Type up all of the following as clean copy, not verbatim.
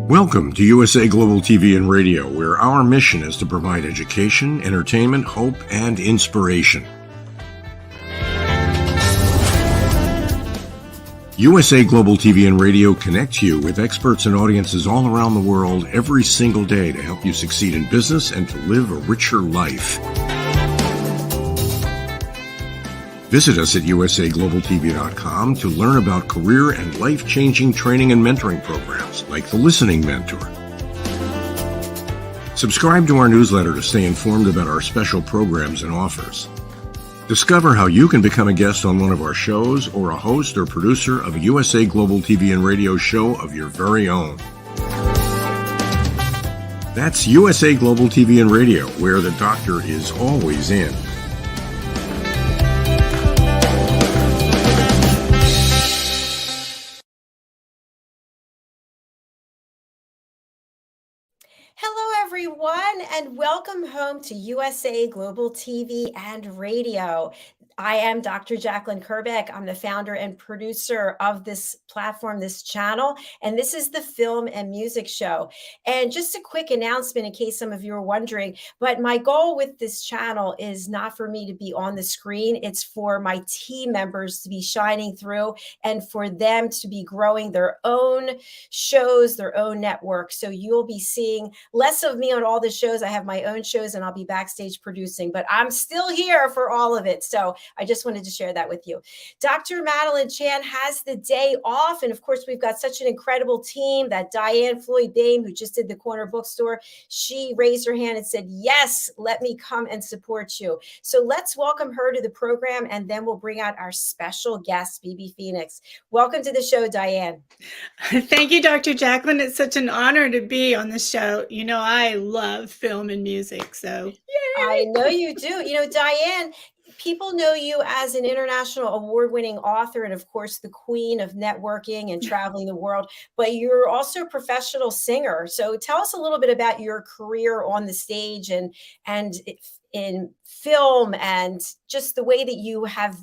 Welcome to USA Global TV and Radio, where our mission is to provide education, entertainment, hope, and inspiration. USA Global TV and Radio connects you with experts and audiences all around the world every single day to help you succeed in business and to live a richer life. Visit us at usaglobaltv.com to learn about career and life-changing training and mentoring programs like the Listening Mentor. Subscribe to our newsletter to stay informed about our special programs and offers. Discover how you can become a guest on one of our shows or a host or producer of a USA Global TV and Radio show of your very own. That's USA Global TV and Radio, where the doctor is always in. Hello, everyone, and welcome home to USA Global TV and Radio. I am Dr. Jacalyn Kerbeck. I'm the founder and producer of this platform, this channel, and this is the Film and Music Show. And just a quick announcement in case some of you are wondering, but my goal with this channel is not for me to be on the screen. It's for my team members to be shining through and for them to be growing their own shows, their own network. So you'll be seeing less of me on all the shows. I have my own shows and I'll be backstage producing, but I'm still here for all of it. So I just wanted to share that with you. Dr. Madalene Chan has the day off. And of course, we've got such an incredible team. That Diane Floyd-Bain, who just did the corner bookstore, she raised her hand and said, yes, let me come and support you. So let's welcome her to the program, and then we'll bring out our special guest, BBFeenix. Welcome to the show, Diane. Thank you, Dr. Jacalyn. It's such an honor to be on the show. You know, I love film and music, so yay! I know you do. You know, Diane, people know you as an international award-winning author and, of course, the queen of networking and traveling the world, but you're also a professional singer. So tell us a little bit about your career on the stage and in film, and just the way that you have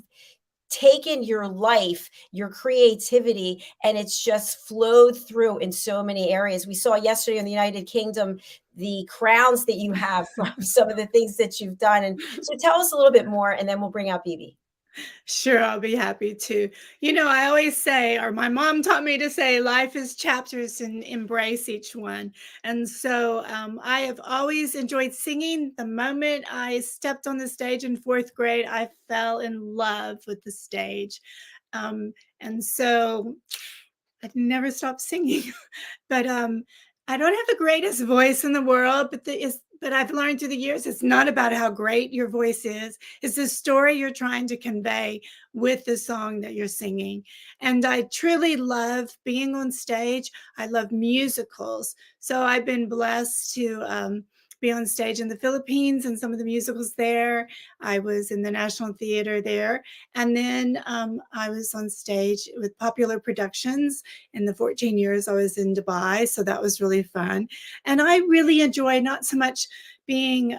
taken your life, your creativity, and it's just flowed through in so many areas. We saw yesterday in the United Kingdom the crowns that you have from some of the things that you've done. And so tell us a little bit more, and then we'll bring out BB. Sure, I'll be happy to. You know, I always say, or my mom taught me to say, life is chapters and embrace each one. And so I have always enjoyed singing. The moment I stepped on the stage in 4th grade, I fell in love with the stage. And so I've never stopped singing. But I don't have the greatest voice in the world, but I've learned through the years, it's not about how great your voice is. It's the story you're trying to convey with the song that you're singing. And I truly love being on stage. I love musicals. So I've been blessed to be on stage in the Philippines and some of the musicals there. I was in the National Theater there. And then I was on stage with Popular Productions in the 14 years I was in Dubai. So that was really fun. And I really enjoy not so much being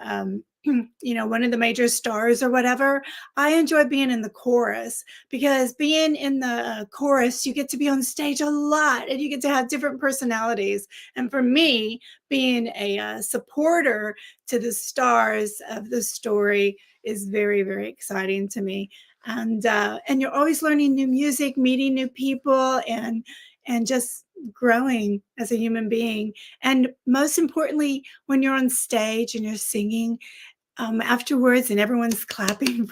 you know, one of the major stars or whatever. I enjoy being in the chorus, because being in the chorus, you get to be on stage a lot and you get to have different personalities. And for me, being a supporter to the stars of the story is very, very exciting to me. And you're always learning new music, meeting new people, and just growing as a human being. And most importantly, when you're on stage and you're singing, afterwards and everyone's clapping,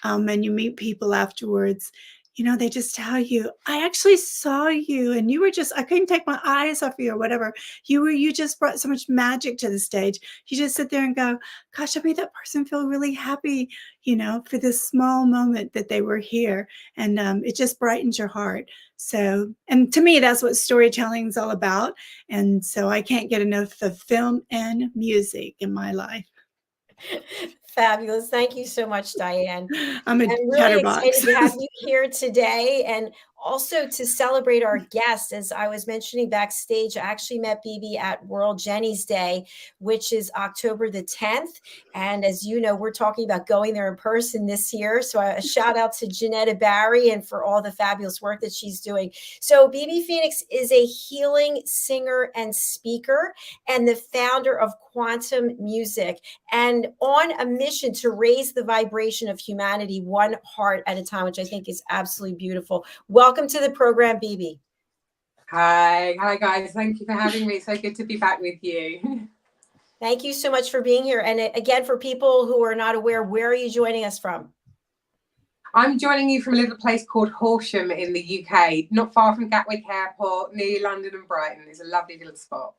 and you meet people afterwards, you know, they just tell you, I actually saw you and you were just, I couldn't take my eyes off you or whatever. You just brought so much magic to the stage. You just sit there and go, gosh, I made that person feel really happy, you know, for this small moment that they were here. And it just brightens your heart. So, and to me, that's what storytelling is all about. And so I can't get enough of film and music in my life. Fabulous. Thank you so much, Diane. I'm a I'm really chatterbox. excited to have you here today and also to celebrate our guest. As I was mentioning backstage, I actually met BB at World Jenny's Day, which is October the 10th. And as you know, we're talking about going there in person this year. So a shout out to Janetta Barry and for all the fabulous work that she's doing. So BBFeenix is a healing singer and speaker and the founder of Quantum Music, and on a mission to raise the vibration of humanity one heart at a time, which I think is absolutely beautiful. Welcome to the program, BB. Hi guys. Thank you for having me. So good to be back with you. Thank you so much for being here. And again, for people who are not aware, where are you joining us from? I'm joining you from a little place called Horsham in the UK, not far from Gatwick Airport, near London and Brighton. It's a lovely little spot.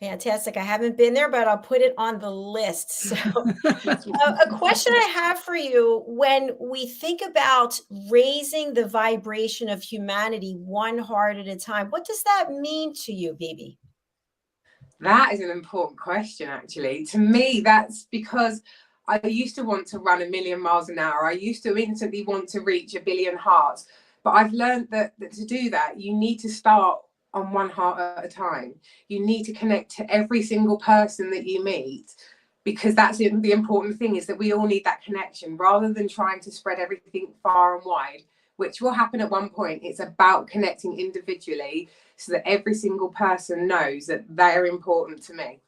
Fantastic. I haven't been there, but I'll put it on the list. So a question I have for you, when we think about raising the vibration of humanity one heart at a time, what does that mean to you, BB? That is an important question, actually. To me, that's because I used to want to run 1,000,000 miles an hour. I used to instantly want to reach 1 billion hearts. But I've learned that to do that, you need to start on one heart at a time. You need to connect to every single person that you meet, because that's the important thing, is that we all need that connection rather than trying to spread everything far and wide, which will happen at one point. It's about connecting individually so that every single person knows that they're important to me.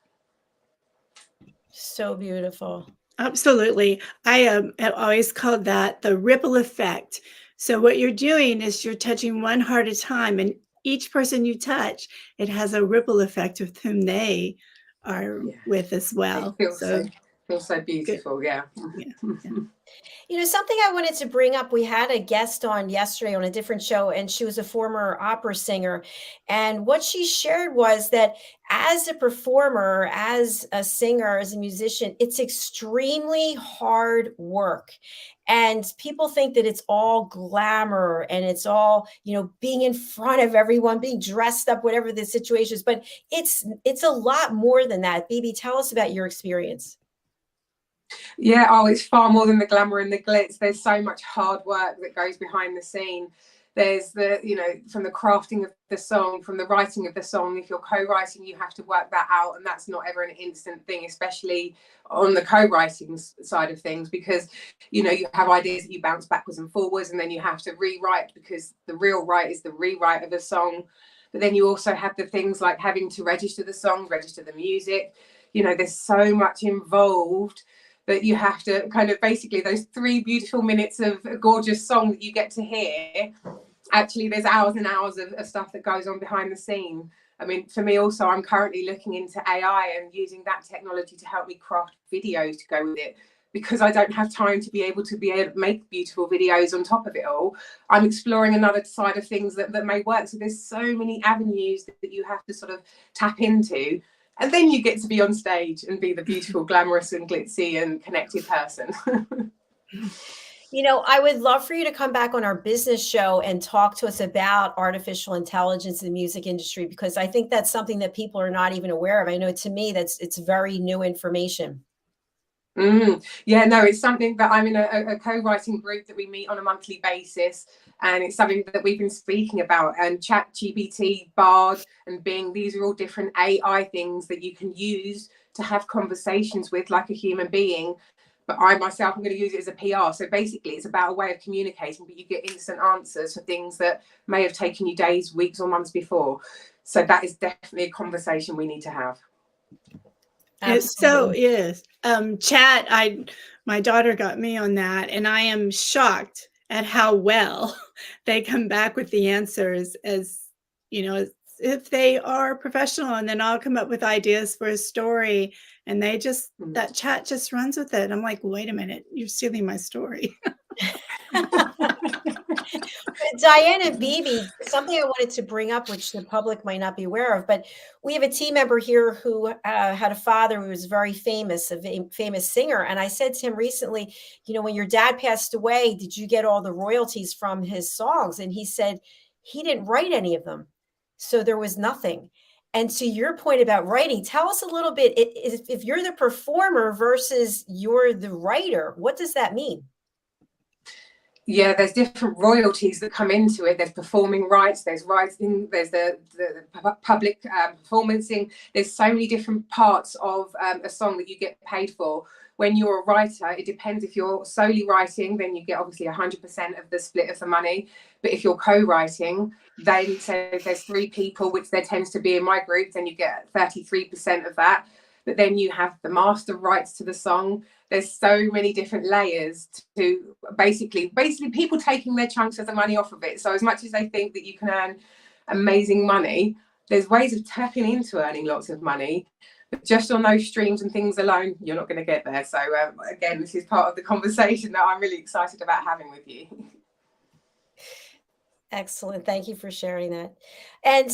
So beautiful. Absolutely. I have always called that the ripple effect. So what you're doing is you're touching one heart at a time, and each person you touch, it has a ripple effect with whom they are with as well. It feels so beautiful. Good. Yeah. You know, something I wanted to bring up, we had a guest on yesterday on a different show, and she was a former opera singer. And what she shared was that as a performer, as a singer, as a musician, it's extremely hard work. And people think that it's all glamour and it's all, you know, being in front of everyone, being dressed up, whatever the situation is. But it's a lot more than that. BB, tell us about your experience. Yeah, oh, it's far more than the glamour and the glitz. There's so much hard work that goes behind the scene. There's the, you know, from the crafting of the song, from the writing of the song. If you're co-writing, you have to work that out, and that's not ever an instant thing, especially on the co-writing side of things, because, you know, you have ideas that you bounce backwards and forwards, and then you have to rewrite, because the real write is the rewrite of a song. But then you also have the things like having to register the song, register the music. You know, there's so much involved that you have to kind of, basically, those 3 beautiful minutes of a gorgeous song that you get to hear, actually there's hours and hours of stuff that goes on behind the scene. I mean, for me also, I'm currently looking into AI and using that technology to help me craft videos to go with it, because I don't have time to be able to make beautiful videos on top of it all. I'm exploring another side of things that may work. So there's so many avenues that you have to sort of tap into. And then you get to be on stage and be the beautiful, glamorous and glitzy and connected person. You know, I would love for you to come back on our business show and talk to us about artificial intelligence in the music industry, because I think that's something that people are not even aware of. I know, to me, it's very new information. Yeah, no, it's something that I'm in a co-writing group that we meet on a monthly basis, and it's something that we've been speaking about. And ChatGPT, Bard, and Bing, these are all different AI things that you can use to have conversations with like a human being. But I myself, I'm going to use it as a PR. So basically, it's about a way of communicating, but you get instant answers for things that may have taken you days, weeks, or months before. So that is definitely a conversation we need to have. It so is. Chat, my daughter got me on that, and I am shocked at how well they come back with the answers, as you know, as if they are professional, and then I'll come up with ideas for a story, and they just, that chat just runs with it. I'm like, wait a minute, you're stealing my story. Diane and BB, something I wanted to bring up, which the public might not be aware of, but we have a team member here who had a father who was very famous, a famous singer. And I said to him recently, you know, when your dad passed away, did you get all the royalties from his songs? And he said he didn't write any of them. So there was nothing. And to your point about writing, tell us a little bit, if you're the performer versus you're the writer, what does that mean? Yeah, there's different royalties that come into it. There's performing rights, there's writing, there's the public performancing. There's so many different parts of a song that you get paid for. When you're a writer, it depends. If you're solely writing, then you get obviously 100% of the split of the money. But if you're co-writing, then say if there's 3 people, which there tends to be in my group, then you get 33% of that. But then you have the master rights to the song. There's so many different layers to basically people taking their chunks of the money off of it. So as much as they think that you can earn amazing money, there's ways of tapping into earning lots of money. But just on those streams and things alone, you're not going to get there. So again, this is part of the conversation that I'm really excited about having with you. Excellent. Thank you for sharing that. And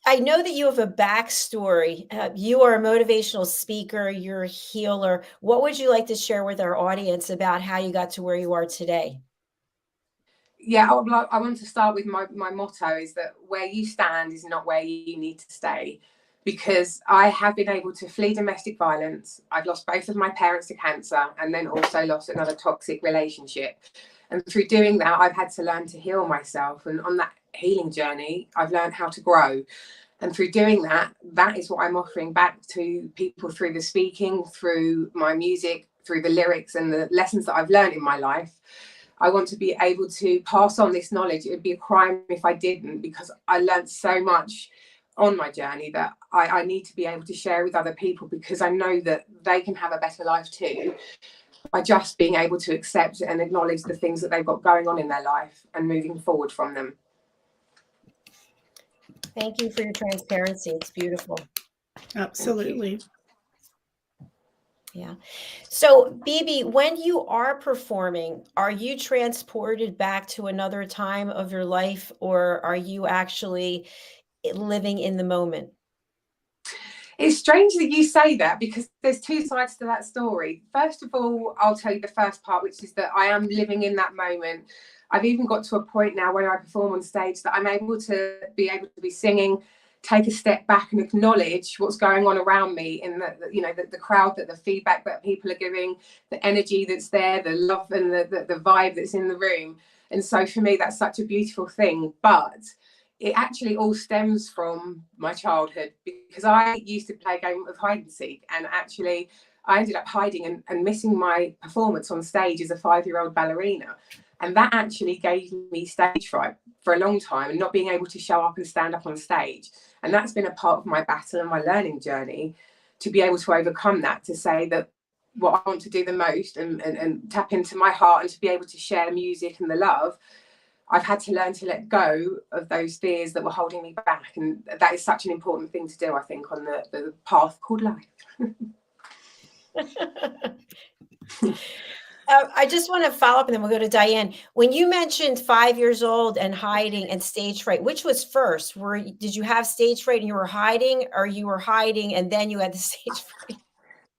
I know that you have a backstory. You are a motivational speaker, you're a healer. What would you like to share with our audience about how you got to where you are today? Yeah, I want to start with my motto is that where you stand is not where you need to stay. Because I have been able to flee domestic violence. I've lost both of my parents to cancer and then also lost another toxic relationship. And through doing that, I've had to learn to heal myself. And on that healing journey, I've learned how to grow. And through doing that, that is what I'm offering back to people through the speaking, through my music, through the lyrics and the lessons that I've learned in my life. I want to be able to pass on this knowledge. It would be a crime if I didn't, because I learned so much on my journey that I need to be able to share with other people, because I know that they can have a better life too by just being able to accept and acknowledge the things that they've got going on in their life and moving forward from them. Thank you for your transparency. It's beautiful. Absolutely. Yeah. So, BB, when you are performing, are you transported back to another time of your life, or are you actually living in the moment? It's strange that you say that, because there's 2 sides to that story. First of all, I'll tell you the first part, which is that I am living in that moment. I've even got to a point now when I perform on stage that I'm able to be singing, take a step back and acknowledge what's going on around me in the crowd, that the feedback that people are giving, the energy that's there, the love and the vibe that's in the room. And so for me, that's such a beautiful thing. But it actually all stems from my childhood, because I used to play a game of hide and seek, and actually I ended up hiding and missing my performance on stage as a 5-year-old ballerina. And that actually gave me stage fright for a long time, and not being able to show up and stand up on stage. And that's been a part of my battle and my learning journey, to be able to overcome that, to say that what I want to do the most and tap into my heart, and to be able to share music and the love, I've had to learn to let go of those fears that were holding me back. And that is such an important thing to do, I think, on the path called life. I just want to follow up, and then we'll go to Diane. When you mentioned 5 years old and hiding and stage fright, which was first? Did you have stage fright and you were hiding, or you were hiding and then you had the stage fright?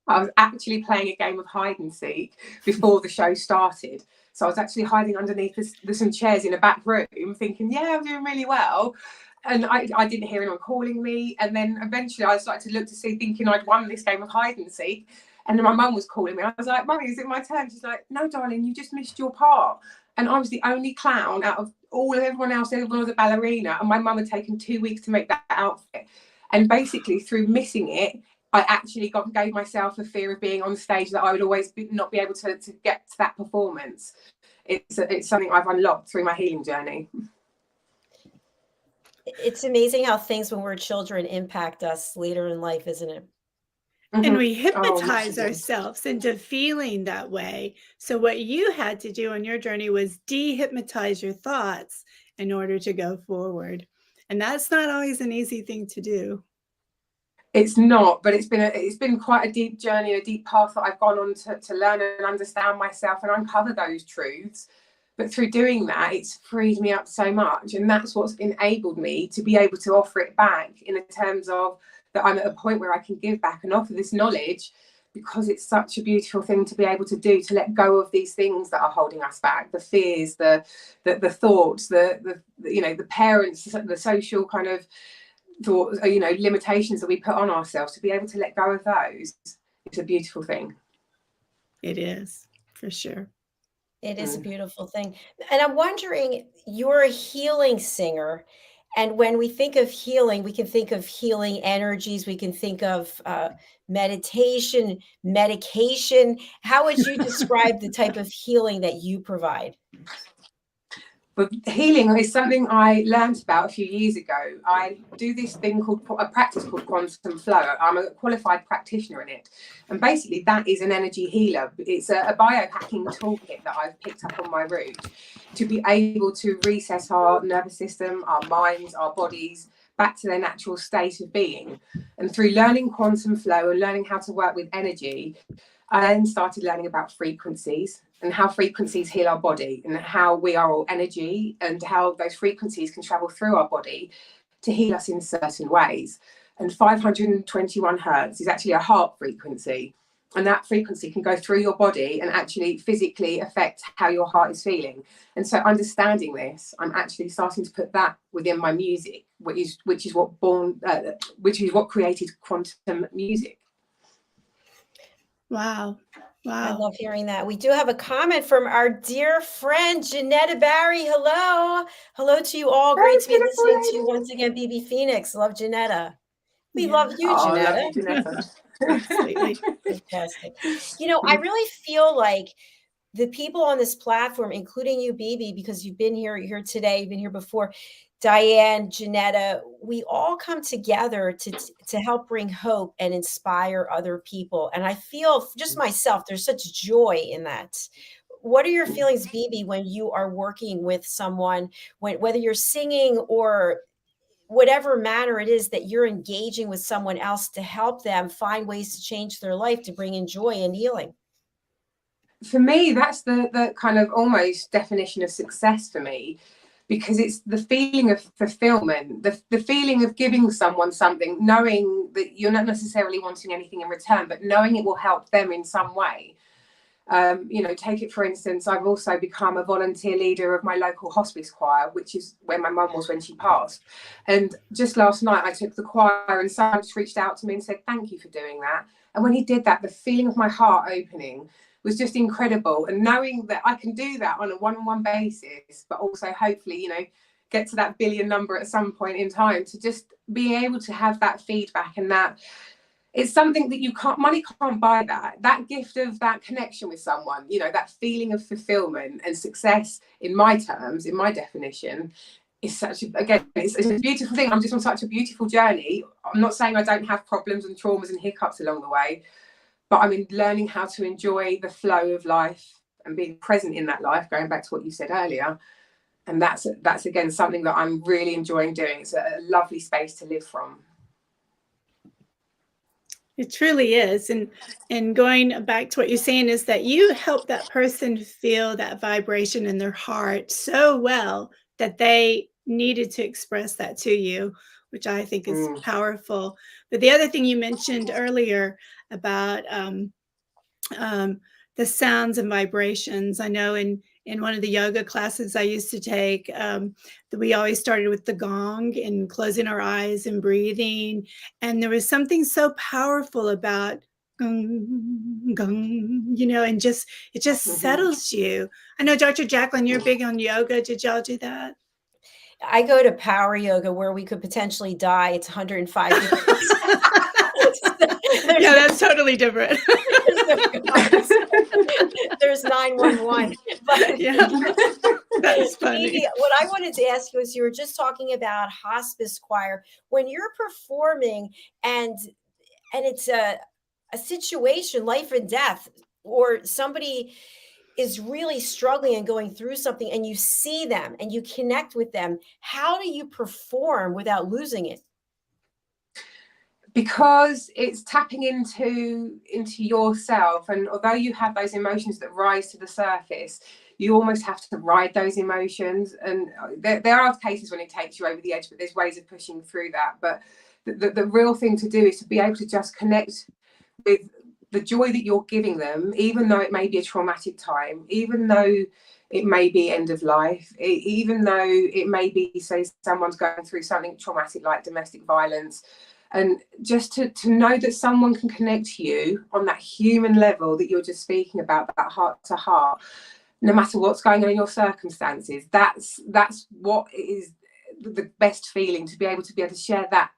I was actually playing a game of hide and seek before the show started. So I was actually hiding underneath some chairs in a back room, thinking, yeah, I'm doing really well. And I didn't hear anyone calling me. And then eventually I started to look to see, thinking I'd won this game of hide and seek. And then my mum was calling me. I was like, Mummy, is it my turn? She's like, no, darling, you just missed your part. And I was the only clown out of everyone else. Everyone was a ballerina. And my mum had taken 2 weeks to make that outfit. And basically through missing it, I actually gave myself a fear of being on stage, that I would always not be able to get to that performance. It's something I've unlocked through my healing journey. It's amazing how things when we're children impact us later in life, isn't it? And we hypnotize ourselves into feeling that way. So what you had to do on your journey was dehypnotize your thoughts in order to go forward. And that's not always an easy thing to do. It's not, but it's been quite a deep journey, a deep path that I've gone on to learn and understand myself and uncover those truths. But through doing that, it's freed me up so much. And that's what's enabled me to be able to offer it back, in terms of that I'm at a point where I can give back and offer this knowledge, because it's such a beautiful thing to be able to do, to let go of these things that are holding us back, the fears, the thoughts, the parents, the social kind of thoughts, you know, limitations that we put on ourselves, to be able to let go of those, it's a beautiful thing. It is, for sure. It is a beautiful thing. And I'm wondering, you're a healing singer. And when we think of healing, we can think of healing energies. We can think of meditation, medication. How would you describe the type of healing that you provide? But healing is something I learned about a few years ago. I do this thing called a practice called quantum flow. I'm a qualified practitioner in it. And basically that is an energy healer. It's a biohacking toolkit that I've picked up on my route to be able to reset our nervous system, our minds, our bodies back to their natural state of being. And through learning quantum flow and learning how to work with energy, I then started learning about frequencies and how frequencies heal our body, and how we are all energy, and how those frequencies can travel through our body to heal us in certain ways. And 521 hertz is actually a heart frequency. And that frequency can go through your body and actually physically affect how your heart is feeling. And so understanding this, I'm actually starting to put that within my music, which is what created quantum music. Wow. I Wow. love hearing that. We do have a comment from our dear friend, Janetta Barry. Hello. Hello to you all. Great to be listening to you once again, BBFeenix. Love Janetta. We love you, Janetta. Love you, Janetta. Absolutely. Fantastic. You know, I really feel like the people on this platform, including you, BB, because you've been here today, you've been here before, Diane, Janetta, we all come together to help bring hope and inspire other people. And I feel, just myself, there's such joy in that. What are your feelings, BB, when you are working with someone, whether you're singing or whatever manner it is that you're engaging with someone else to help them find ways to change their life, to bring in joy and healing? For me, that's the kind of almost definition of success for me, because it's the feeling of fulfillment, the feeling of giving someone something, knowing that you're not necessarily wanting anything in return, but knowing it will help them in some way. You know, take it for instance, I've also become a volunteer leader of my local hospice choir, which is where my mum was when she passed. And just last night I took the choir and someone just reached out to me and said, thank you for doing that. And when he did that, the feeling of my heart opening was just incredible. And knowing that I can do that on a one-on-one basis, but also hopefully, you know, get to that billion number at some point in time, to just be able to have that feedback, and that it's something that money can't buy that gift of that connection with someone, you know, that feeling of fulfillment and success in my terms, in my definition, is it's a beautiful thing. I'm just on such a beautiful journey. I'm not saying I don't have problems and traumas and hiccups along the way, but I'm learning how to enjoy the flow of life and being present in that life, going back to what you said earlier. And that's again, something that I'm really enjoying doing. It's a lovely space to live from. It truly is. And going back to what you're saying is that you help that person feel that vibration in their heart so well that they needed to express that to you, which I think is powerful. But the other thing you mentioned earlier about the sounds and vibrations, I know in one of the yoga classes I used to take, that we always started with the gong and closing our eyes and breathing. And there was something so powerful about gong, gong, you know, and it just settles you. I know, Dr. Jacalyn, you're big on yoga. Did y'all do that? I go to power yoga where we could potentially die. It's 105 degrees. Yeah, that's totally different. There's 911. But yeah, that's funny. Maybe, what I wanted to ask you is, you were just talking about hospice choir. When you're performing and it's a situation, life and death, or somebody is really struggling and going through something, and you see them and you connect with them, how do you perform without losing it? Because it's tapping into yourself, and although you have those emotions that rise to the surface, you almost have to ride those emotions. And there are cases when it takes you over the edge, but there's ways of pushing through that. But the real thing to do is to be able to just connect with the joy that you're giving them, even though it may be a traumatic time, even though it may be end of life, even though it may be, say, someone's going through something traumatic like domestic violence, and just to know that someone can connect to you on that human level that you're just speaking about, that heart to heart, no matter what's going on in your circumstances, that's what is the best feeling, to be able to share that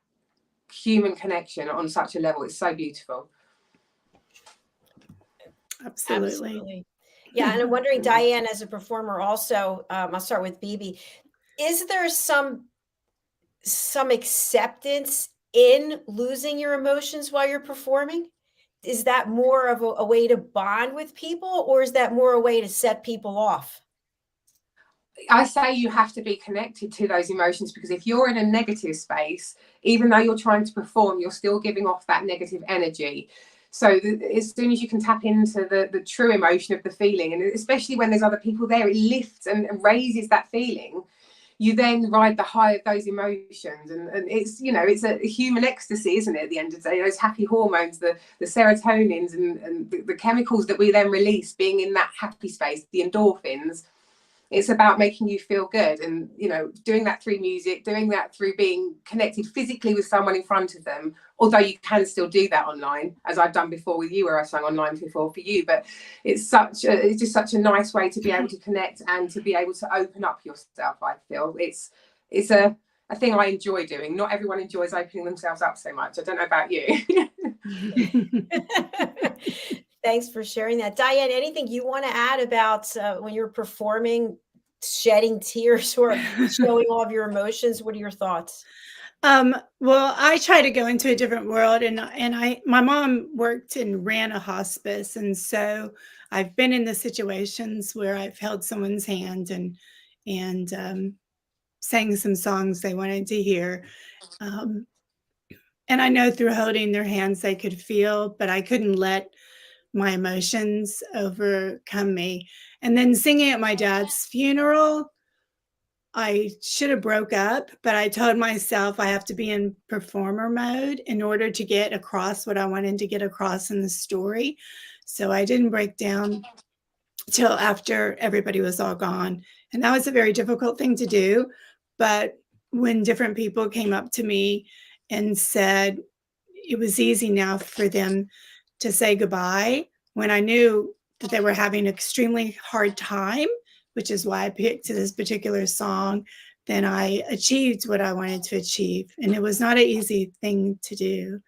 human connection on such a level. It's so beautiful. Absolutely. Yeah, and I'm wondering, Diane, as a performer also, I'll start with BB, is there some acceptance in losing your emotions while you're performing? Is that more of a way to bond with people, or is that more a way to set people off? I say you have to be connected to those emotions, because if you're in a negative space, even though you're trying to perform, you're still giving off that negative energy. So as soon as you can tap into the true emotion of the feeling, and especially when there's other people there, it lifts and raises that feeling. You then ride the high of those emotions, and it's, you know, it's a human ecstasy, isn't it? At the end of the day, those happy hormones, the serotonins and the chemicals that we then release, being in that happy space, the endorphins. It's about making you feel good, and, you know, doing that through music, doing that through being connected physically with someone in front of them, although you can still do that online, as I've done before with you, where I sang online before for you. But it's just such a nice way to be able to connect and to be able to open up yourself. I feel it's a thing I enjoy doing. Not everyone enjoys opening themselves up so much. I don't know about you. Thanks for sharing that. Diane, anything you want to add about when you're performing, shedding tears or showing all of your emotions? What are your thoughts? Well, I try to go into a different world, and my mom worked and ran a hospice, and so I've been in the situations where I've held someone's hand and sang some songs they wanted to hear. And I know through holding their hands they could feel, but I couldn't let my emotions overcome me. And then singing at my dad's funeral, I should have broke up, but I told myself I have to be in performer mode in order to get across what I wanted to get across in the story. So I didn't break down till after everybody was all gone. And that was a very difficult thing to do. But when different people came up to me and said it was easy now for them to say goodbye, when I knew that they were having an extremely hard time, which is why I picked this particular song, then I achieved what I wanted to achieve. And it was not an easy thing to do.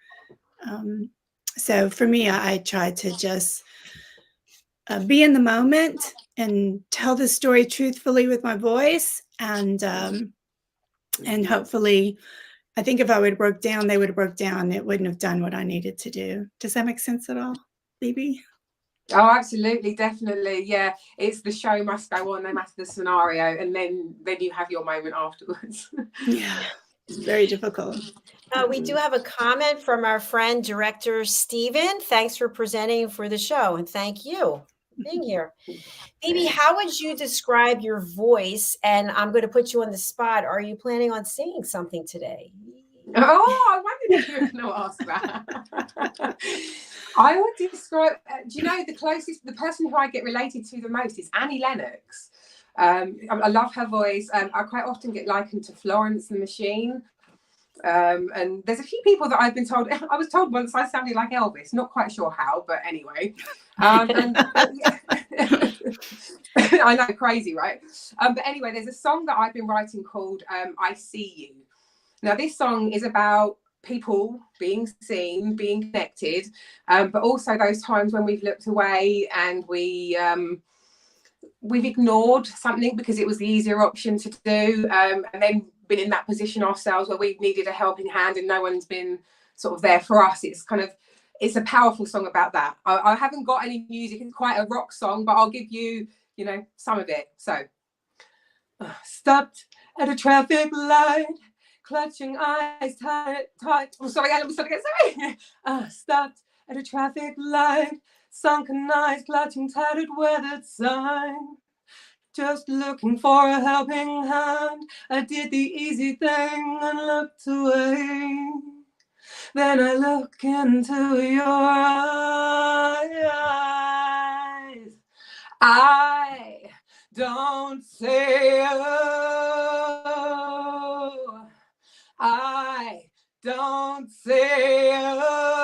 So for me, I tried to just be in the moment and tell the story truthfully with my voice. And hopefully, I think if I would have broke down, they would have broke down. It wouldn't have done what I needed to do. Does that make sense at all, BB? Oh, absolutely, definitely. Yeah, it's the show must go on no matter the scenario, and then you have your moment afterwards. Yeah, it's very difficult. We do have a comment from our friend, director Stephen. Thanks for presenting for the show, and thank you for being here. BB, how would you describe your voice? And I'm going to put you on the spot. Are you planning on singing something today? Oh, I wondered if you were going to ask that. I would describe, do you know, the person who I get related to the most is Annie Lennox. I love her voice. I quite often get likened to Florence the Machine. And there's a few people that I've been told, I was told once I sounded like Elvis, not quite sure how, but anyway. I know, crazy, right? But anyway, there's a song that I've been writing called I See You. Now, this song is about people being seen, being connected, but also those times when we've looked away and we've ignored something because it was the easier option to do, and then been in that position ourselves where we've needed a helping hand and no one's been sort of there for us. It's a powerful song about that. I haven't got any music. It's quite a rock song, but I'll give you, some of it. So, stopped at a traffic light, clutching eyes tight. Oh, sorry, let me start again. Sorry. Stopped at a traffic light, sunken eyes clutching tattered weathered sign. Just looking for a helping hand. I did the easy thing and looked away. Then I look into your eyes. I don't say oh. I don't say oh.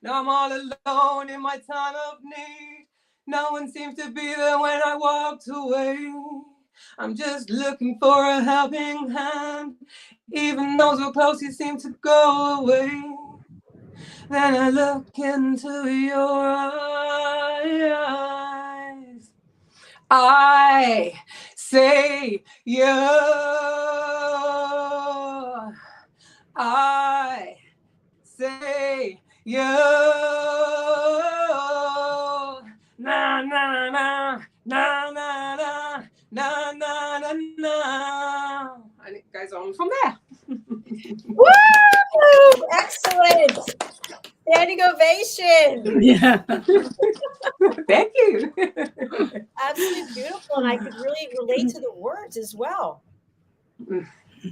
Now I'm all alone in my time of need. No one seems to be there when I walked away. I'm just looking for a helping hand. Even those who are closest seem to go away. Then I look into your eyes. I say yeah. I say yeah. Na na na na na na na na na na. And it goes on from there. Woo! Excellent. Standing ovation. Yeah. Thank you. Absolutely beautiful. And I could really relate to the words as well.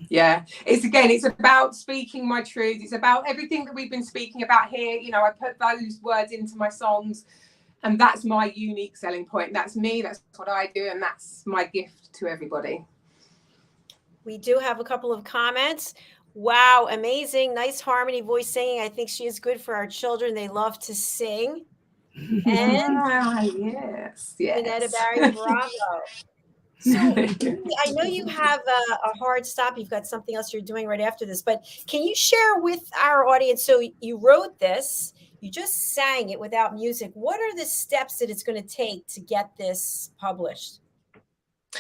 Yeah, it's about speaking my truth. It's about everything that we've been speaking about here. You know, I put those words into my songs, and that's my unique selling point. That's me, that's what I do, and that's my gift to everybody. We do have a couple of comments. Wow, amazing. Nice harmony voice singing. I think she is good for our children. They love to sing. And Yes. Janetta Barry, bravo. So I know you have a hard stop. You've got something else you're doing right after this, but can you share with our audience? So you wrote this, you just sang it without music. What are the steps that it's going to take to get this published?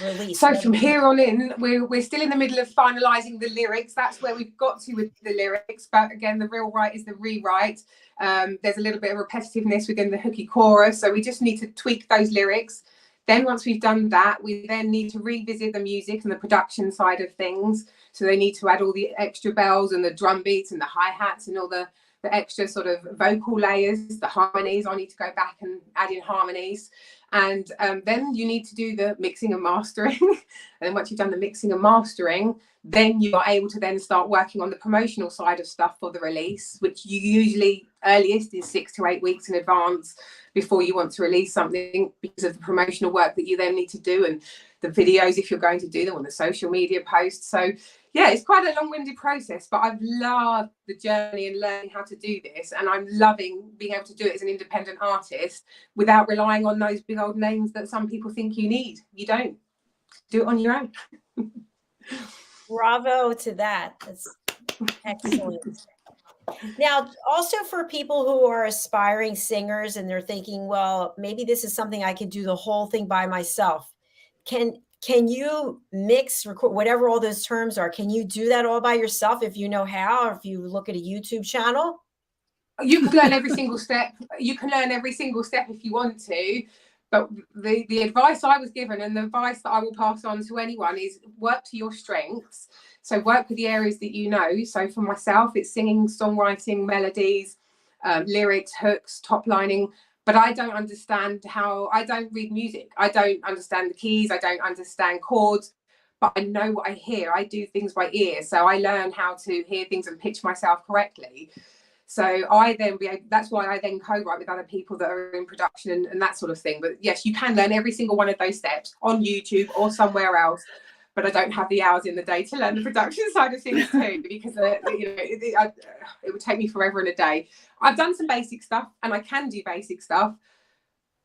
Released? So from here on in, we're still in the middle of finalising the lyrics. That's where we've got to with the lyrics. But again, the real write is the rewrite. There's a little bit of repetitiveness within the hooky chorus. So we just need to tweak those lyrics. Then once we've done that, we then need to revisit the music and the production side of things. So they need to add all the extra bells and the drum beats and the hi-hats and all the extra sort of vocal layers, the harmonies. I need to go back and add in harmonies. And then you need to do the mixing and mastering. And then once you've done the mixing and mastering, then you are able to then start working on the promotional side of stuff for the release, which you usually earliest is 6 to 8 weeks in advance before you want to release something, because of the promotional work that you then need to do and the videos if you're going to do them, on the social media posts. So yeah, it's quite a long-winded process, but I've loved the journey and learning how to do this, and I'm loving being able to do it as an independent artist without relying on those big old names that some people think you need. You don't. Do it on your own. Bravo to that. That's excellent. Now, also for people who are aspiring singers and they're thinking, well, maybe this is something I could do the whole thing by myself. Can you mix, record, whatever all those terms are? Can you do that all by yourself if you know how, or if you look at a YouTube channel? You can learn every single step. You can learn every single step if you want to. But the advice I was given, and the advice that I will pass on to anyone, is work to your strengths. So work with the areas that you know. So for myself, it's singing, songwriting, melodies, lyrics, hooks, top lining. But I don't understand I don't read music. I don't understand the keys. I don't understand chords. But I know what I hear. I do things by ear. So I learn how to hear things and pitch myself correctly. So that's why I then co-write with other people that are in production and that sort of thing. But yes, you can learn every single one of those steps on YouTube or somewhere else. But I don't have the hours in the day to learn the production side of things too, because it would take me forever in a day. I've done some basic stuff, and I can do basic stuff,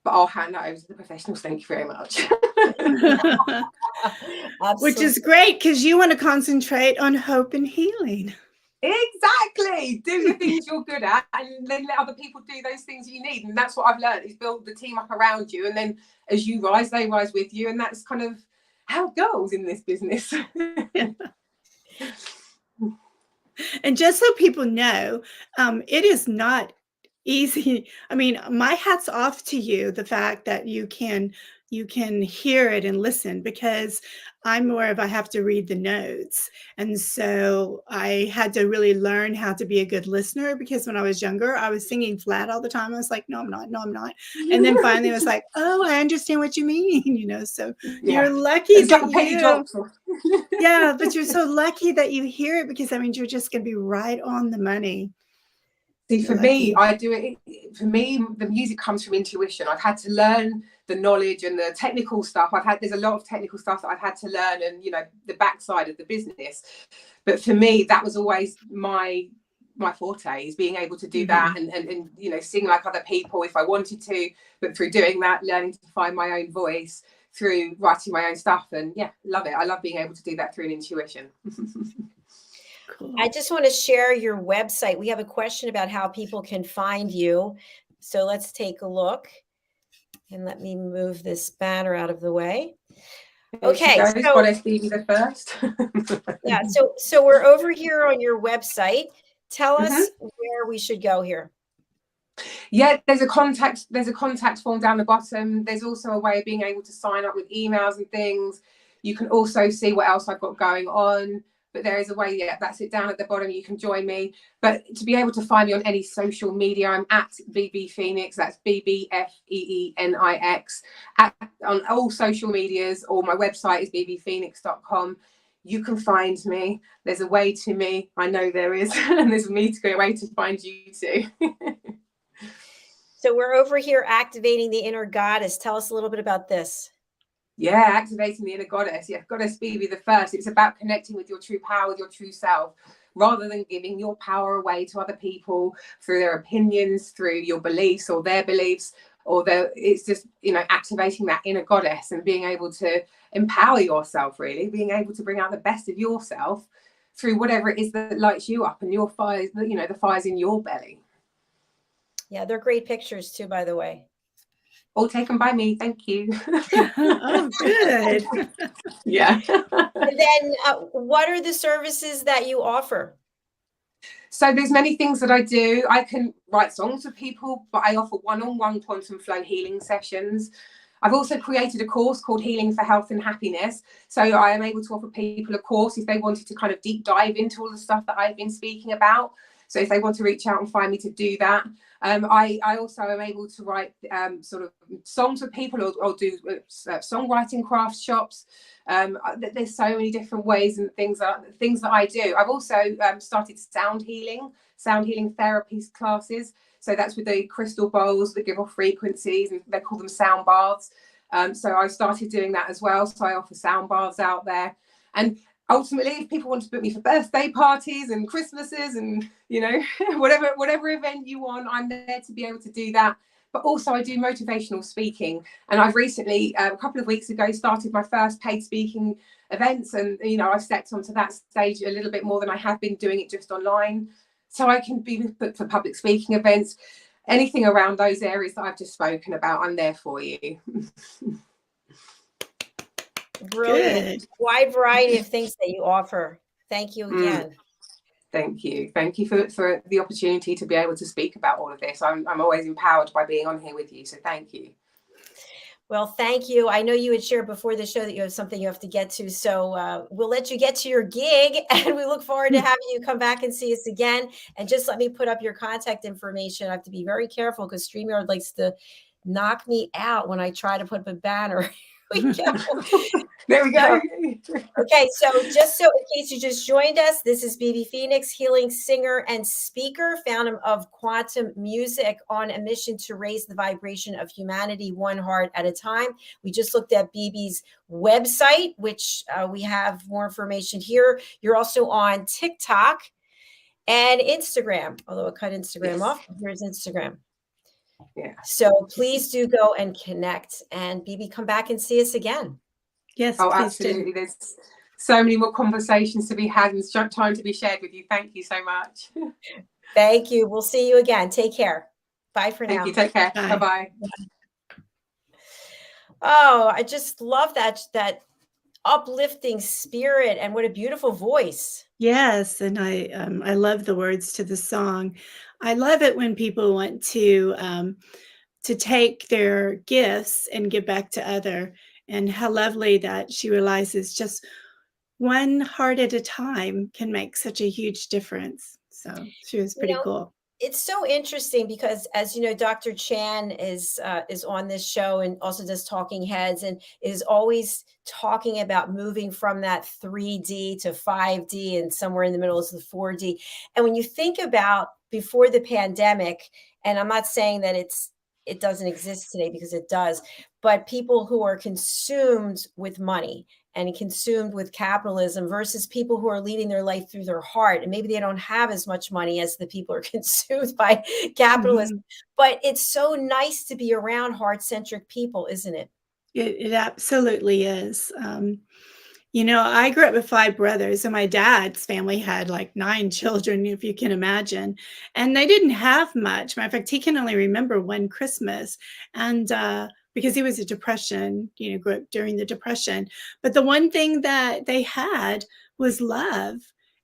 but I'll hand that over to the professionals. Thank you very much. Which is great, because you want to concentrate on hope and healing. Exactly. Do the things you're good at, and then let other people do those things you need. And that's what I've learned, is build the team up around you, and then as you rise, they rise with you. And that's kind of how it goes in this business. And just so people know, it is not easy. I mean, my hat's off to you, the fact that you can you can hear it and listen, because I'm more of, I have to read the notes. And so I had to really learn how to be a good listener, because when I was younger, I was singing flat all the time. I was like, no, I'm not. No, I'm not. And then finally I was like, oh, I understand what you mean. So you're lucky it's that like a penny drops. yeah, but you're so lucky that you hear it, because that means you're just going to be right on the money. See, for me, I do it. For me, the music comes from intuition. I've had to learn the knowledge and the technical stuff. There's a lot of technical stuff that I've had to learn, and the backside of the business. But for me, that was always my forte, is being able to do that and sing like other people if I wanted to. But through doing that, learning to find my own voice through writing my own stuff, and love it. I love being able to do that through an intuition. Cool. I just want to share your website. We have a question about how people can find you. So let's take a look. And let me move this banner out of the way. Okay. So Goddess BB the first. yeah. So we're over here on your website. Tell us where we should go here. Yeah, there's a contact form down the bottom. There's also a way of being able to sign up with emails and things. You can also see what else I've got going on. But there is a way, that's it down at the bottom. You can join me. But to be able to find me on any social media, I'm at BBFeenix. That's BBFeenix on all social medias, or my website is bbfeenix.com. You can find me. There's a way to me. I know there is. And there's a way to find you too. So we're over here activating the inner goddess. Tell us a little bit about this. Yeah, activating the inner goddess. Yeah, Goddess BB the first. It's about connecting with your true power, with your true self, rather than giving your power away to other people through their opinions, through your beliefs or their beliefs, it's just, activating that inner goddess and being able to empower yourself, really, being able to bring out the best of yourself through whatever it is that lights you up and your fires, the fires in your belly. Yeah, they're great pictures too, by the way. All taken by me. Thank you. Oh, good. Yeah. And then what are the services that you offer? So there's many things that I do. I can write songs for people, but I offer one-on-one quantum flow healing sessions. I've also created a course called Healing for Health and Happiness. So I am able to offer people a course if they wanted to kind of deep dive into all the stuff that I've been speaking about. So if they want to reach out and find me to do that. I also am able to write sort of songs for people, or do songwriting craft shops. There's so many different ways and things that I do. I've also started sound healing therapy classes. So that's with the crystal bowls that give off frequencies, and they call them sound baths. So I started doing that as well. So I offer sound baths out there. And ultimately, if people want to book me for birthday parties and Christmases and, whatever event you want, I'm there to be able to do that. But also I do motivational speaking. And I've recently, a couple of weeks ago, started my first paid speaking events. And, I stepped onto that stage a little bit more than I have been doing it just online. So I can be booked for public speaking events, anything around those areas that I've just spoken about, I'm there for you. Brilliant. Good. Wide variety of things that you offer. Thank you again. Thank you for the opportunity to be able to speak about all of this. I'm always empowered by being on here with you, so thank you. Well, thank you. I know you had shared before the show that you have something you have to get to, so we'll let you get to your gig, and we look forward to having you come back and see us again. And just let me put up your contact information. I have to be very careful because StreamYard likes to knock me out when I try to put up a banner. There we go. Okay, so just so in case you just joined us, this is BBFeenix, healing singer and speaker, founder of quantum music, on a mission to raise the vibration of humanity one heart at a time. We just looked at BB's website, which we have more information here. You're also on TikTok and Instagram, although I cut Instagram off. Here's Instagram. Yeah. So please do go and connect, and BB, come back and see us again. Yes, oh, please absolutely. Do. There's so many more conversations to be had and time to be shared with you. Thank you so much. Thank you. We'll see you again. Take care. Bye for now. Thank you. Take care. Bye. Bye-bye. Oh, I just love that uplifting spirit, and what a beautiful voice. Yes, and I love the words to the song. I love it when people want to to take their gifts and give back to other. And how lovely that she realizes just one heart at a time can make such a huge difference. So she was You pretty know, cool. it's so interesting because, as you know, Dr. Chan is on this show and also does Talking Heads and is always talking about moving from that 3D to 5D, and somewhere in the middle is the 4D. And when you think about before the pandemic, and I'm not saying that it doesn't exist today, because it does, but people who are consumed with money and consumed with capitalism versus people who are leading their life through their heart. And maybe they don't have as much money as the people who are consumed by capitalism. Mhm. But it's so nice to be around heart-centric people, isn't it? It absolutely is. You know, I grew up with 5 brothers, and my dad's family had like 9 children, if you can imagine. And they didn't have much. Matter of fact, he can only remember one Christmas. And because he was a depression, you know, grew up during the Depression. But the one thing that they had was love.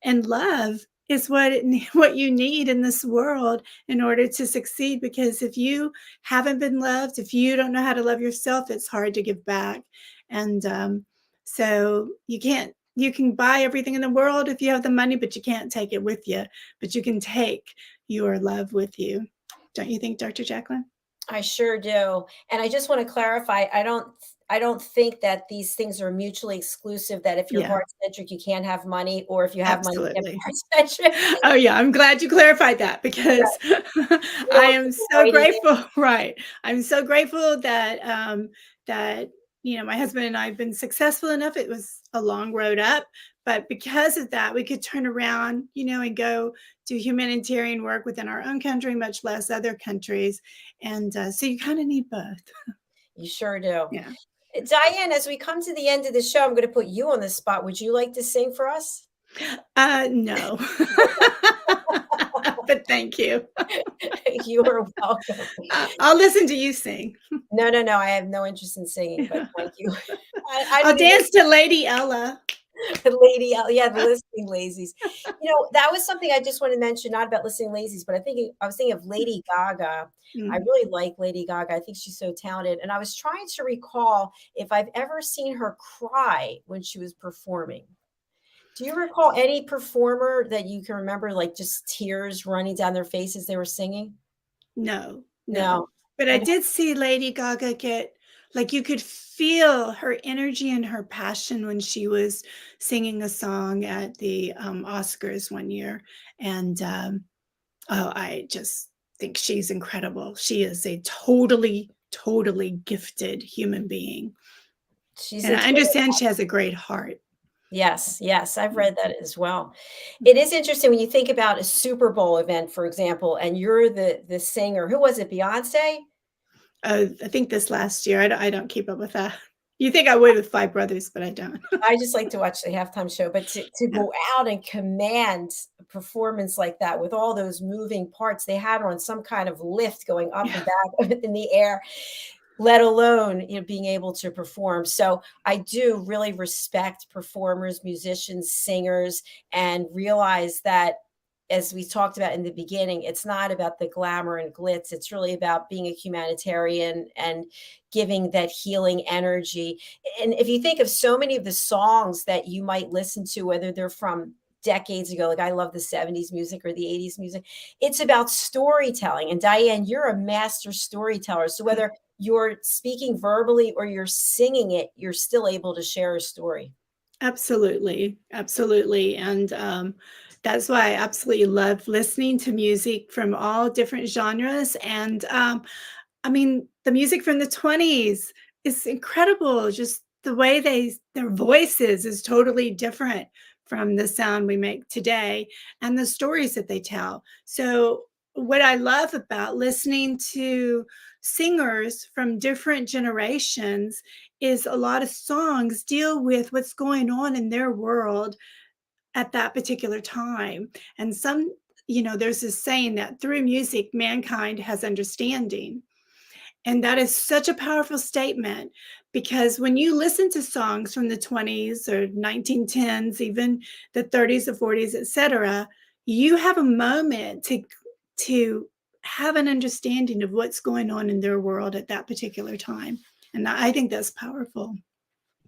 And love is what you need in this world in order to succeed. Because if you haven't been loved, if you don't know how to love yourself, it's hard to give back. And so you can buy everything in the world if you have the money, but you can't take it with you. But you can take your love with you. Don't you think, Dr. Jacalyn? I sure do. And I just want to clarify, I don't think that these things are mutually exclusive, that if you're Yeah, heart-centric, you can't have money, or if you have money, you can't absolutely. be heart-centric. Oh, yeah, I'm glad you clarified that because Right. You I don't have to am be so writing it. grateful. Right. I'm so grateful that that you know my husband and I have been successful enough. It was a long road up, but because of that, we could turn around, you know, and go do humanitarian work within our own country, much less other countries. And so you kind of need both. You sure do. Yeah. Diane, as we come to the end of the show, I'm going to put you on the spot. Would you like to sing for us? No. But thank you. You are welcome. I'll listen to you sing. No, no, no. I have no interest in singing, but thank you. I I'll don't even dance to Lady Ella. the lady, yeah, the listening lazies. You know, that was something I just want to mention, not about listening lazies, but I was thinking of Lady Gaga. I Mm, really like Lady Gaga. I think she's so talented. And I was trying to recall if I've ever seen her cry when she was performing. Do you recall any performer that you can remember, like just tears running down their faces they were singing? no, no. No. But I And did see Lady Gaga get like you could feel her energy and her passion when she was singing a song at the Oscars one year. And oh, I just think she's incredible. She is a totally, totally gifted human being. she's And a I understand she has a great heart. yes, yes, I've Mm, read that as well. It mhm. is interesting when you think about a Super Bowl event, for example, and you're the singer. Who was it? Beyonce? I think this last year, I don't keep up with that. You think I would with 5 brothers, but I don't. I just like to watch the halftime show, but to Yeah, go out and command a performance like that with all those moving parts, they had her on some kind of lift going up yeah, and back in the air, let alone, you know, being able to perform. So I do really respect performers, musicians, singers, and realize that, as we talked about in the beginning, it's not about the glamour and glitz. It's really about being a humanitarian and giving that healing energy. And if you think of so many of the songs that you might listen to, whether they're from decades ago, like I love the 70s music or the 80s music, it's about storytelling. And Diane, you're a master storyteller. So whether you're speaking verbally or you're singing it, you're still able to share a story. absolutely, absolutely, and, that's why I absolutely love listening to music from all different genres, and, I mean, the music from the '20s is incredible, just the way their voices is totally different from the sound we make today, and the stories that they tell. So, what I love about listening to singers from different generations is a lot of songs deal with what's going on in their world at that particular time. And some, you know, there's this saying that through music, mankind has understanding. And that is such a powerful statement because when you listen to songs from the 20s or 1910s, even the 30s, the 40s, etc., you have a moment to have an understanding of what's going on in their world at that particular time. And I think that's powerful.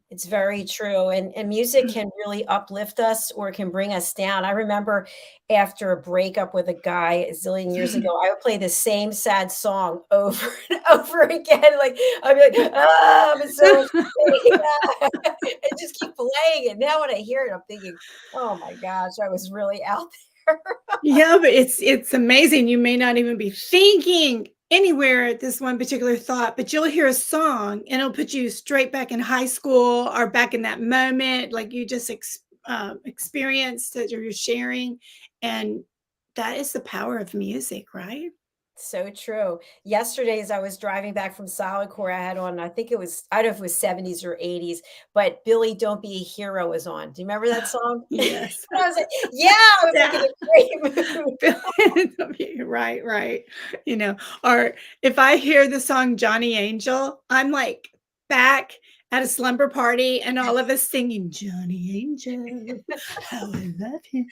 It's very true. And music can really uplift us or it can bring us down. I remember after a breakup with a guy a zillion years ago, I would play the same sad song over and over again. Like I'd be like, I'm so and just keep playing it. Now when I hear it, I'm thinking, oh my gosh, I was really out there. Yeah, but it's amazing. You may not even be thinking anywhere at this one particular thought, but you'll hear a song and it'll put you straight back in high school or back in that moment, like you just experienced that you're sharing. And that is the power of music, right? So true. Yesterday, as I was driving back from Solid Core, I had on, I think it was, I don't know if it was 70s or 80s, but Billy Don't Be a Hero was on. Do you remember that song? Yes. I was like, yeah, I was like in a great mood. Right, right. You know, or if I hear the song Johnny Angel, I'm like back at a slumber party and all of us singing Johnny Angel, how I love him.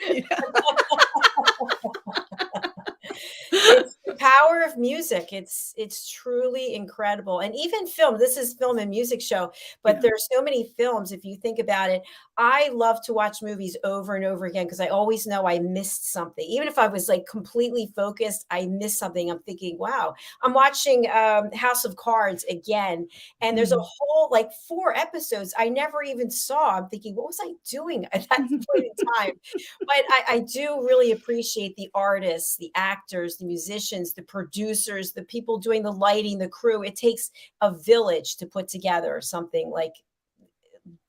It's the power of music. It's truly incredible. And even film, this is film and music show, but there's so many films. If you think about it, I love to watch movies over and over again because I always know I missed something. Even if I was like completely focused, I missed something. I'm thinking, wow, I'm watching House of Cards again. And there's a whole like 4 episodes I never even saw. I'm thinking, what was I doing at that point in time? But I do really appreciate the artists, the actors, the musicians, the producers, the people doing the lighting, the crew. It takes a village to put together something like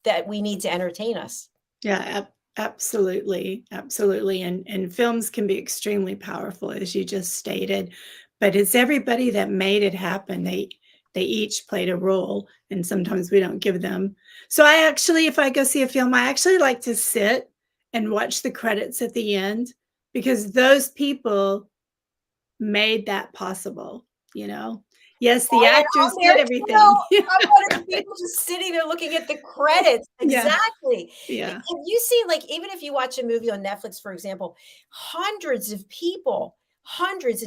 that we need to entertain us. Yeah, absolutely. Absolutely. And films can be extremely powerful, as you just stated, but it's everybody that made it happen. They each played a role, and sometimes we don't give them. So I actually, if I go see a film, I actually like to sit and watch the credits at the end because those people made that possible, you know? Yes, the actors did everything. I'm one of the people just sitting there looking at the credits. Exactly. Yeah. Have you seen, like, even if you watch a movie on Netflix, for example, hundreds and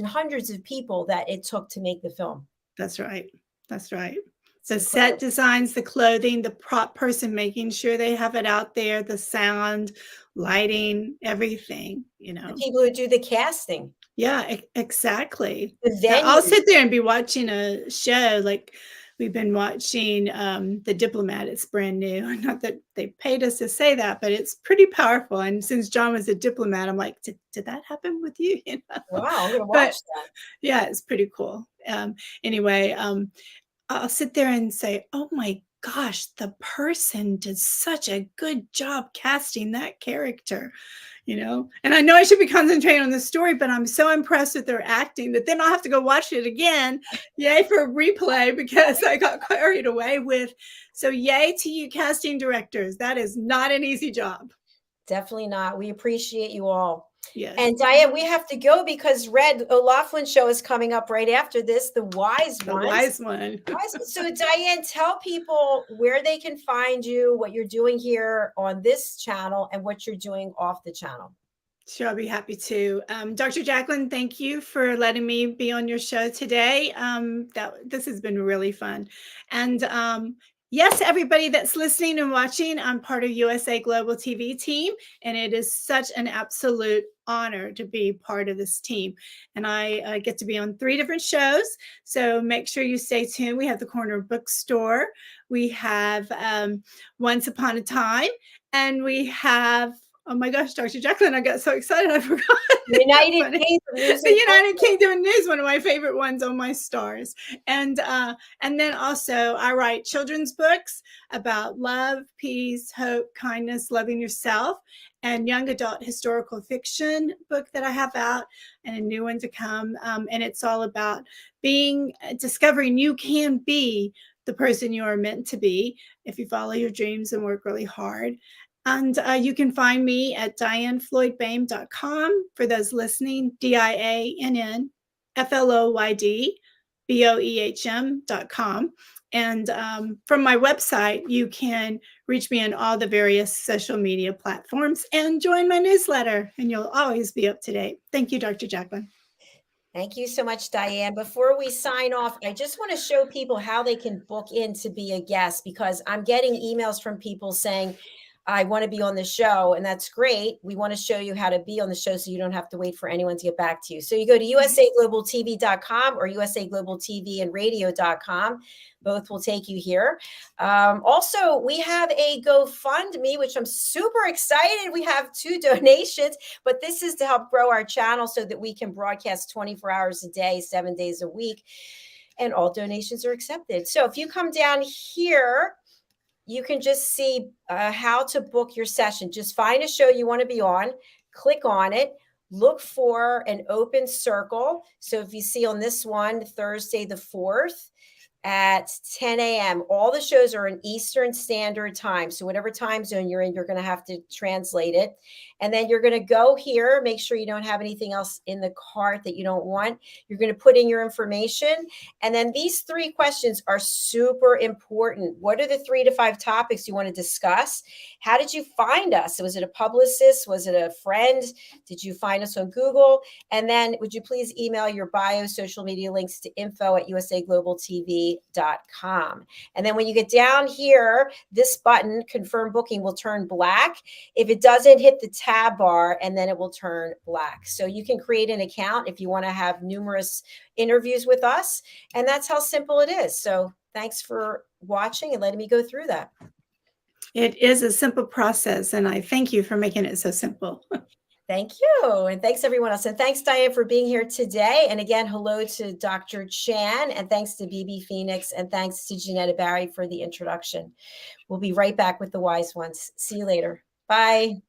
hundreds of people that it took to make the film? That's right. That's right. The set designs, the clothing, the prop person making sure they have it out there, the sound, lighting, everything, you know. The people who do the casting. Yeah, exactly. The I'll sit there and be watching a show like we've been watching The Diplomat. It's brand new. Not that they paid us to say that, but it's pretty powerful. And since John was a diplomat, I'm like, did that happen with you? You know? Wow, I'm going to watch that. Yeah, it's pretty cool. Anyway, I'll sit there and say, oh my gosh, the person did such a good job casting that character, you know? And I know I should be concentrating on the story, but I'm so impressed with their acting that then I'll have to go watch it again. Yay for a replay because I got carried away with. So yay to you casting directors. That is not an easy job. Definitely not. We appreciate you all. Yes. And Diane, we have to go because Red O'Laughlin show is coming up right after this, The Wise One. The Wise One. So Diane, tell people where they can find you, what you're doing here on this channel and what you're doing off the channel. Sure, I'll be happy to. Dr. Jacalyn, thank you for letting me be on your show today. This has been really fun. And yes, everybody that's listening and watching, I'm part of USA Global TV team, and it is such an absolute honor to be part of this team. And I get to be on 3 different shows, so make sure you stay tuned. We have the Corner Bookstore, we have Once Upon a Time, and we have, oh my gosh, Dr. Jacalyn, I got so excited, I forgot. The United Kingdom News, one of my favorite ones on my stars. And then also I write children's books about love, peace, hope, kindness, loving yourself, and young adult historical fiction book that I have out and a new one to come. And it's all about discovering you can be the person you are meant to be if you follow your dreams and work really hard. And you can find me at diannefloydboehm.com for those listening, DiannFloydBoehm.com. And from my website, you can reach me on all the various social media platforms and join my newsletter, and you'll always be up to date. Thank you, Dr. Jacalyn. Thank you so much, Diane. Before we sign off, I just want to show people how they can book in to be a guest, because I'm getting emails from people saying, I want to be on the show, and that's great. We want to show you how to be on the show so you don't have to wait for anyone to get back to you. So you go to usaglobaltv.com or usaglobaltvandradio.com. Both will take you here. Also, we have a GoFundMe, which I'm super excited. We have 2 donations, but this is to help grow our channel so that we can broadcast 24 hours a day, 7 days a week, and all donations are accepted. So if you come down here, you can just see how to book your session. Just find a show you want to be on, click on it, look for an open circle. So if you see on this one, Thursday the 4th, at 10 a.m. All the shows are in Eastern Standard Time. So whatever time zone you're in, you're going to have to translate it. And then you're going to go here, make sure you don't have anything else in the cart that you don't want. You're going to put in your information. And then these 3 questions are super important. What are the 3 to 5 topics you want to discuss? How did you find us? Was it a publicist? Was it a friend? Did you find us on Google? And then would you please email your bio, social media links to info@usaglobaltv.com. And then when you get down here, this button, confirm booking, will turn black. If it doesn't, hit the tab bar and then it will turn black. So you can create an account if you want to have numerous interviews with us. And that's how simple it is. So thanks for watching and letting me go through that. It is a simple process, and I thank you for making it so simple. Thank you. And thanks everyone else. And thanks, Diane, for being here today. And again, hello to Dr. Chan, and thanks to BBFeenix, and thanks to Janetta Barry for the introduction. We'll be right back with the wise ones. See you later. Bye.